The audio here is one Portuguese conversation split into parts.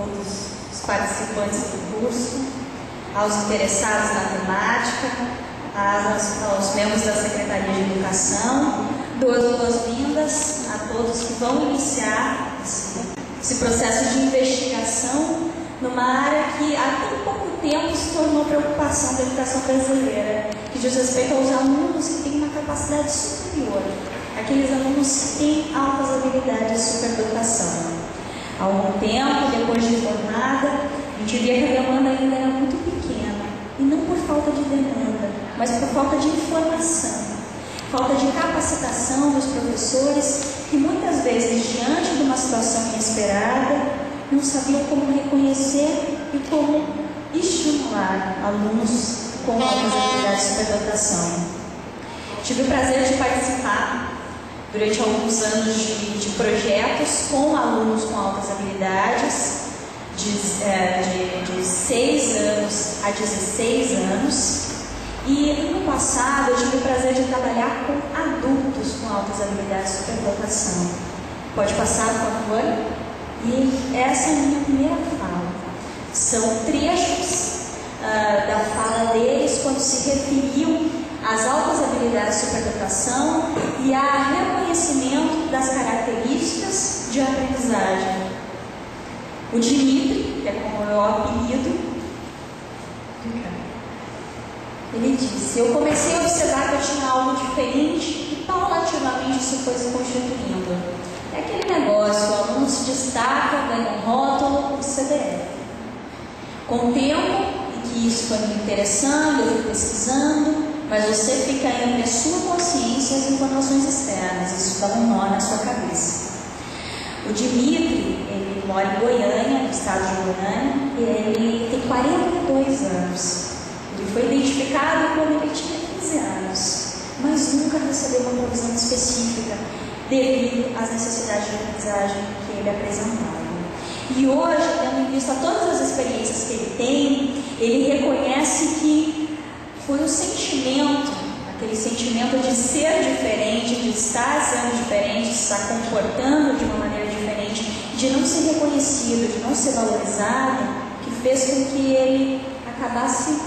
todos os participantes do curso, aos interessados na temática, aos membros da Secretaria de Educação. Dou as boas-vindas a todos que vão iniciar esse processo de investigação numa área que há tão pouco tempo se tornou preocupação da educação brasileira, que diz respeito aos alunos que têm uma capacidade superior, aqueles alunos que têm altas habilidades de superdotação. Há algum tempo, depois de formada, a gente via que a demanda ainda era muito pequena, e não por falta de demanda, mas por falta de informação, falta de capacitação dos professores, que muitas vezes, diante de uma situação inesperada, não sabiam como reconhecer e como estimular alunos com altas habilidades de superdotação. Tive o prazer de participar durante alguns anos de projetos com alunos com altas habilidades, de 6 anos a 16 anos. E no passado eu tive o prazer de trabalhar com adultos com altas habilidades de superdotação. Pode passar, por favor? E essa é a minha primeira fala. São trechos da fala deles quando se referiam às altas habilidades de superdotação e a reconhecimento das características de aprendizagem. O Dimitri, que é como é o apelido, ele disse: eu comecei a observar que eu tinha algo diferente e paulatinamente isso foi se constituindo. É aquele negócio, o aluno se destaca, ganha um rótulo, um CDF. Com o tempo, em que isso foi me interessando, eu fui pesquisando, mas você fica entre a sua consciência e as informações externas, isso dá um nó na sua cabeça. O Dimitri, ele mora em Goiânia, no estado de Goiânia, e ele tem 42 anos. Ele foi identificado quando ele tinha 15 anos, mas nunca recebeu uma provisão específica devido às necessidades de aprendizagem que ele apresentava. E hoje, tendo em vista todas as experiências que ele tem, ele reconhece que foi o sentimento, aquele sentimento de ser diferente, de estar sendo diferente, de estar comportando de uma maneira diferente, de não ser reconhecido, de não ser valorizado, que fez com que ele acabasse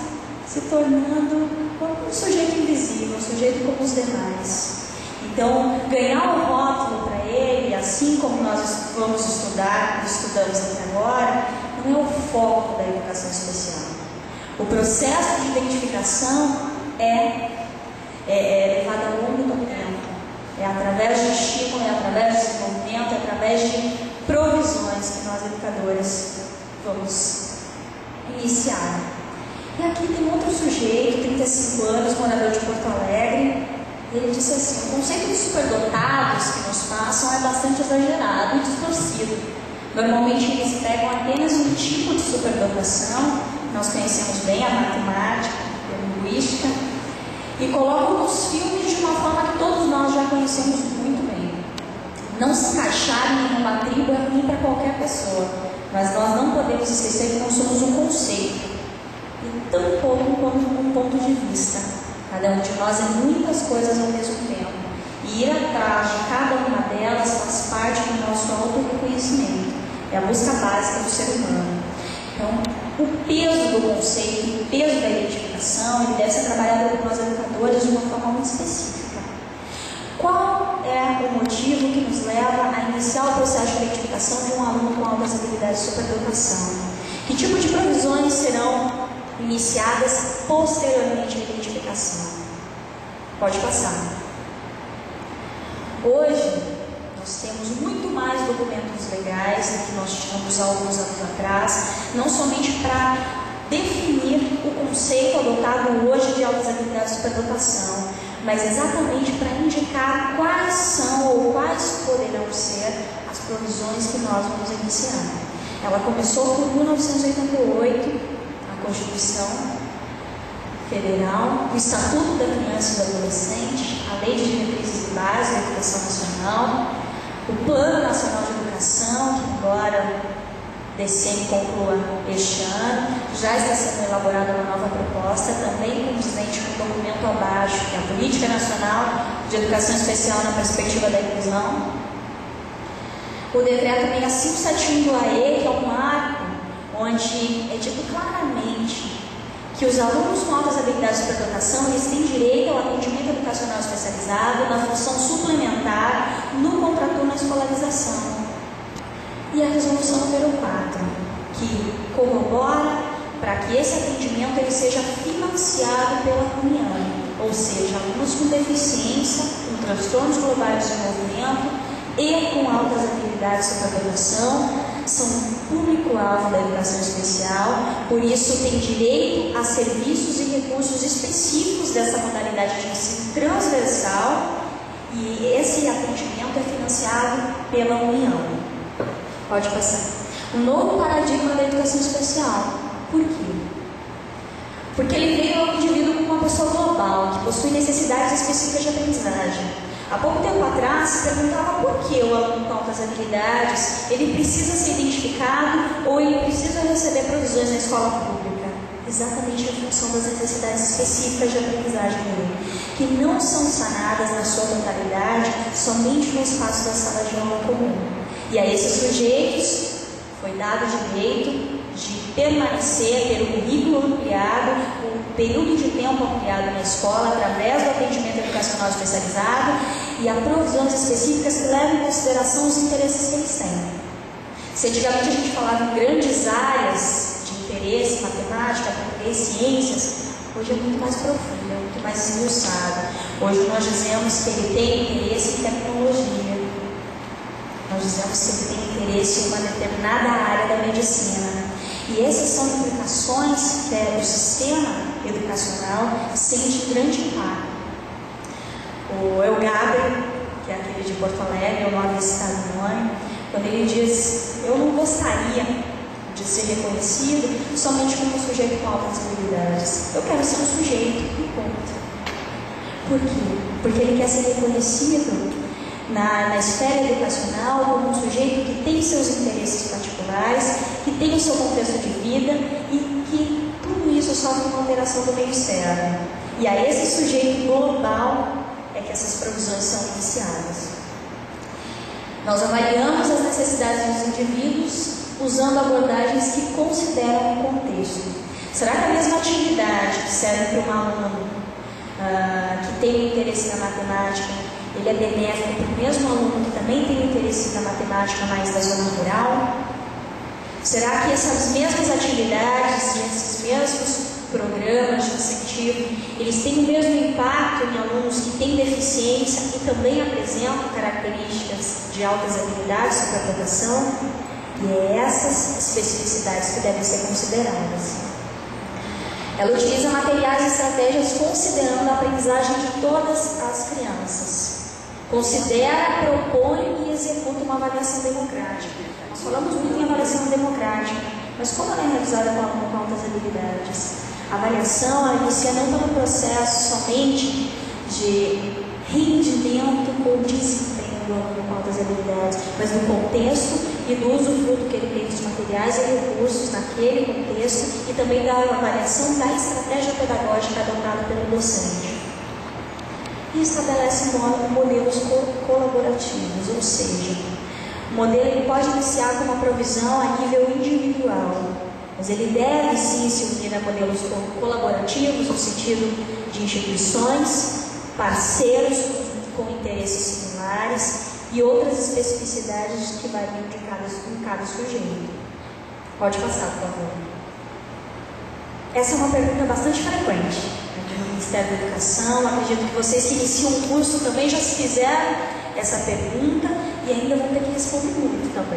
se tornando um sujeito invisível, um sujeito como os demais. Então, ganhar o rótulo para ele, assim como nós vamos estudamos até agora, não é o foco da educação especial. O processo de identificação é levado ao longo do tempo. É através de estímulo, é através de desenvolvimento, é através de provisões que nós, educadores, vamos iniciar. E aqui tem outro sujeito, 35 anos, morador de Porto Alegre. Ele disse assim: o conceito de superdotados que nos passam é bastante exagerado e distorcido. Normalmente eles pegam apenas um tipo de superdotação, nós conhecemos bem a matemática, a linguística, e colocam nos filmes de uma forma que todos nós já conhecemos muito bem. Não se encaixar em uma tribo é ruim para qualquer pessoa, mas nós não podemos esquecer que não somos um conceito, e tampouco um ponto de vista. Cada um de nós é muitas coisas ao mesmo tempo, e ir atrás de cada uma delas faz parte do nosso auto-reconhecimento, é a busca básica do ser humano. Então, o peso do conceito, o peso da identificação, ele deve ser trabalhado por nós educadores de uma forma muito específica. Qual é o motivo que nos leva a iniciar o processo de identificação de um aluno com altas habilidades de superdotação? Que tipo de provisões serão iniciadas posteriormente à identificação? Pode passar. Hoje, nós temos muito mais documentos legais do que nós tínhamos há alguns anos atrás, não somente para definir o conceito adotado hoje de altas habilidades de superdotação, mas exatamente para indicar quais são ou quais poderão ser as provisões que nós vamos iniciar. Ela começou por 1988, a Constituição Federal, o Estatuto da Criança e do Adolescente, a Lei de Diretrizes e Bases da Educação Nacional, o Plano Nacional de Educação, que agora DCM conclua este ano, já está sendo elaborada uma nova proposta, também condizente com o documento abaixo, que é a Política Nacional de Educação Especial na Perspectiva da Inclusão. O decreto 6571 do AE, que é um marco que os alunos com altas habilidades de superdotação eles têm direito ao atendimento educacional especializado na função suplementar no contraturno na escolarização. E a resolução número 4, que corrobora para que esse atendimento ele seja financiado pela União, ou seja, alunos com deficiência, com transtornos globais de desenvolvimento e com altas habilidades de superdotação são público-alvo da educação especial, por isso tem direito a serviços e recursos específicos dessa modalidade de ensino transversal e esse atendimento é financiado pela União. Pode passar. O novo paradigma da educação especial. Por quê? Porque ele veio ao indivíduo como uma pessoa global, que possui necessidades específicas de aprendizagem. Há pouco tempo atrás, se perguntava por que o aluno com altas habilidades ele precisa ser identificado ou ele precisa receber provisões na escola pública. Exatamente em função das necessidades específicas de aprendizagem dele, que não são sanadas na sua totalidade somente no espaço da sala de aula comum. E a esses sujeitos foi dado o direito de permanecer, ter o currículo ampliado, o período de tempo ampliado na escola através do atendimento educacional especializado e a provisões específicas que levam em consideração os interesses que eles têm. Se antigamente a gente falava em grandes áreas de interesse, matemática, português, ciências, hoje é muito mais profundo, é muito mais esmiuçado. Hoje nós dizemos que ele tem interesse em tecnologia. Nós dizemos que ele tem interesse em uma determinada área da medicina. E essas são implicações que o sistema educacional sente grande impacto. O El Gabriel, que é aquele de Porto Alegre, eu não havia citado o nome, quando ele diz: eu não gostaria de ser reconhecido somente como um sujeito com altas habilidades. Eu quero ser um sujeito e ponto. Por quê? Porque ele quer ser reconhecido na esfera educacional como um sujeito que tem seus interesses particulares, que tem o seu contexto de vida e que tudo isso sofre uma alteração do meio externo. E a esse sujeito global é que essas provisões são iniciadas. Nós avaliamos as necessidades dos indivíduos usando abordagens que consideram o contexto. Será que a mesma atividade que serve para um aluno que tem interesse na matemática, ele é benéfico para o mesmo aluno que também tem interesse na matemática mais da zona rural? Será que essas mesmas atividades e esses mesmos programas de incentivo, eles têm o mesmo impacto em alunos que têm deficiência e também apresentam características de altas habilidades de superdotação? E é essas especificidades que devem ser consideradas. Ela utiliza materiais e estratégias considerando a aprendizagem de todas as crianças. Considera, propõe e executa uma avaliação democrática. Nós falamos muito em avaliação democrática, mas como ela é realizada com altas habilidades? A avaliação ela inicia não pelo processo somente de rendimento ou desempenho do aluno com altas habilidades, mas no contexto e do usufruto que ele tem dos materiais e recursos naquele contexto e também da avaliação da estratégia pedagógica adotada pelo docente. E estabelece modelos colaborativos, ou seja, o modelo ele pode iniciar com uma provisão a nível individual, mas ele deve sim se unir a modelos colaborativos no sentido de instituições, parceiros com interesses similares e outras especificidades que variam em cada sujeito. Pode passar, por favor. Essa é uma pergunta bastante frequente aqui no Ministério da Educação. Acredito que vocês que iniciam um curso também já se fizeram essa pergunta e ainda vão ter que responder muito também.